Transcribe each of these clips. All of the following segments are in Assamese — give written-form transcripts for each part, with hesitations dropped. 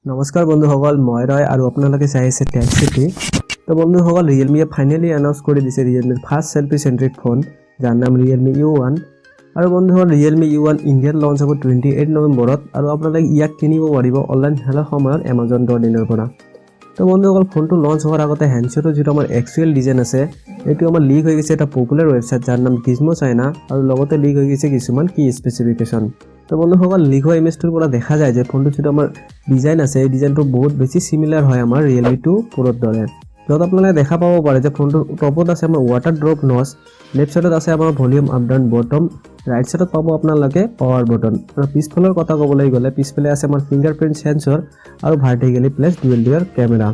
নমস্কাৰ বন্ধুসকল, মই ৰয় আৰু আপোনালোকে চাই আছে টেক চিটি। তো বন্ধুসকল, ৰিয়েলমিয়ে ফাইনেলি এনাউন্স কৰি দিছে ৰিয়েলমিৰ ফাৰ্ষ্ট সেলফি সেন্ট্ৰিক ফোন, যাৰ নাম ৰিয়েলমি U1। আৰু বন্ধুসকল, ৰিয়েলমি U1 ইণ্ডিয়াত লঞ্চ হ'ব 28 নৱেম্বৰত আৰু আপোনালোকে ইয়াক কিনিব পাৰিব অনলাইন খেলাৰ সময়ত Amazon.in পৰা। তো বন্ধুসকল, ফোনটো লঞ্চ হোৱাৰ আগতে হেণ্ডছেটৰ যিটো আমাৰ এক্সুৱেল ডিজাইন আছে এইটো আমাৰ লিক হৈ গৈছে এটা পপুলাৰ ৱেবছাইট যাৰ নাম Gizmo China, আৰু লগতে লিক হৈ গৈছে কিছুমান কি স্পেচিফিকেশ্যন। তো বন্ধুসকল, লিক হোৱা ইমেজটোৰ পৰা দেখা যায় যে ফোনটো যিটো আমাৰ ডিজাইন আছে এই ডিজাইনটো বহুত বেছি সিমিলাৰ হয় আমাৰ Realme 2 Proৰ দৰে। য'ত আপোনালোকে দেখা পাব পাৰে যে ফোনটোৰ টপত আছে আমাৰ ৱাটাৰ ড্ৰপ নচ, লেফ্ট সাইডত আছে আমাৰ volume up down button, right সাইডত পাব আপোনালোকে পাৱাৰ বটন, আৰু পিছফালৰ কথা ক'বলৈ গ'লে পিছফালে আছে আমাৰ ফিংগাৰপ্ৰিন্ট সেন্সৰ আৰু vertically place dual dual camera.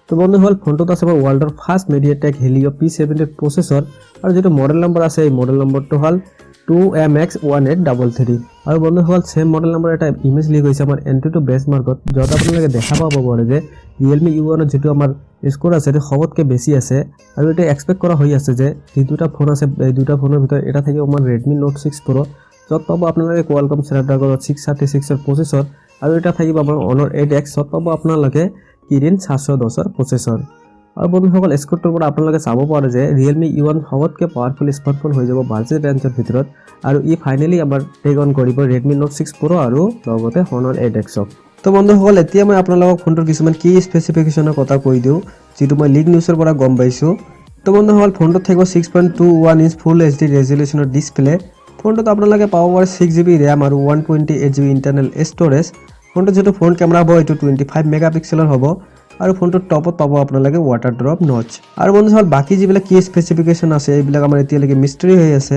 তো বন্ধুসকল, ফোনটোত আছে আমাৰ ৱৰ্ল্ডৰ first MediaTek Helio P70 processor, আৰু যেটো মডেল নম্বৰ আছে এই মডেল নম্বৰটো হ'ল 2MX1833। আৰু বন্ধুসকল, সেম মডেল নম্বৰ এটা ইমেজ লিক হৈছে আমাৰ Antutu বেঞ্চমাৰ্কত, য'ত আপোনালোকে দেখা পাব পাৰে যে Realme U1 যেটো আমাৰ স্কোৰ আছে সেইটো সবতকৈ বেছি আছে, আৰু এটা এক্সপেক্ট কৰা হৈ আছে যে এই দুটা ফোন আছে এই দুটা ফোনৰ ভিতৰত এটা থাকিব আমাৰ Redmi Note 6 Pro, য'ত পাব আপোনালোকে Qualcomm Snapdragon 636 প্ৰচেছৰ, আৰু এটা থাকিব আমাৰ Honor 8X, য'ত পাব আপোনালোকে Kirin 710 প্ৰচেছৰ। আৰু বন্ধুসকল, স্কোৰটোৰ পৰা আপোনালোকে চাব পাৰে যে Realme U1 সবতকৈ পাৱাৰফুল স্মাৰ্টফোন হৈ যাব বাজেট ৰেঞ্জৰ ভিতৰত, আৰু ই ফাইনেলি আমাৰ টেক অন কৰিব Redmi Note 6 Pro আৰু লগতে Honor 8X-ক। তো বন্ধুসকল, এতিয়া মই আপোনালোকক ফোনটোৰ কিছুমান কি স্পেচিফিকেশ্যনৰ কথা কৈ দিওঁ, যিটো মই লিক নিউজৰ পৰা গম পাইছোঁ। তো বন্ধুসকল, ফোনটোত থাকিব 6.21 ইঞ্চ ফুল HD ৰেজুলেশ্যনৰ ডিছপ্লে। ফোনটোত আপোনালোকে পাব পাৰে 6GB RAM আৰু 128GB ইণ্টাৰনেল ষ্ট'ৰেজ। ফোনটোত যিটো ফ্ৰণ্ট কেমেৰা হ'ব এইটো 25 মেগাপিক্সেলৰ হ'ব, আৰু ফোনটোৰ টপত পাব আপোনালোকে ৱাটাৰ ড্ৰপ নচ। আৰু বন্ধুসকল, বাকি যিবিলাক কি স্পেচিফিকেশ্যন আছে এইবিলাক আমাৰ এতিয়ালৈকে মিষ্টেৰী হৈ আছে,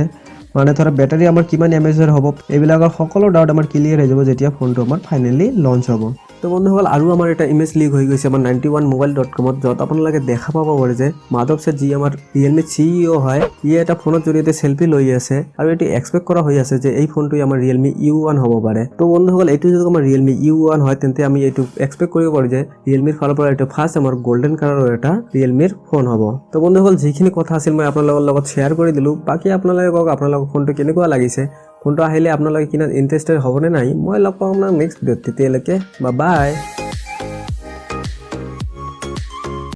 মানে ধৰা বেটাৰী আমাৰ কিমান এমএচৰ হ'ব এইবিলাকৰ সকলো ডাউট আমাৰ ক্লিয়াৰ হৈ যাব যেতিয়া ফোনটো আমাৰ ফাইনেলি লঞ্চ হ'ব। তো বন্ধুসকল, আৰু আমাৰ এটা ইমেজ লিক হৈ গৈছে আমাৰ 91mobile.com-ত, য'ত আপোনালোকে দেখা পাব পাৰে যে মাধৱ ছেঠ যি আমাৰ Realme CEO হয়, ই এটা ফোনৰ জৰিয়তে সেলফি লৈ আছে, আৰু এটি এক্সপেক্ট কৰা হৈ আছে যে এই ফোনটোই আমাৰ Realme U1 হ'ব পাৰে। তো বন্ধুসকল, এইটো যদি আমাৰ Realme U1 হয় তেন্তে আমি এইটো এক্সপেক্ট কৰিব পাৰোঁ যে Realme-ৰ ফালৰ পৰা এইটো ফাৰ্ষ্ট আমাৰ গোল্ডেন কালাৰৰ এটা Realme-ৰ ফোন হ'ব। তো বন্ধুসকল, যিখিনি কথা আছিল মই আপোনালোকৰ লগত শ্বেয়াৰ কৰি দিলোঁ। বাকী আপোনালোকে কওক আপোনালোকৰ ফোনটো কেনেকুৱা লাগিছে, ফোনটো আহিলে আপোনালোকে কিনাত ইণ্টাৰেষ্টেড হ'বনে নাই। মই লগ পাম আপোনাক নেক্সট ভিডিঅ'ত, তেতিয়ালৈকে বাই বাই।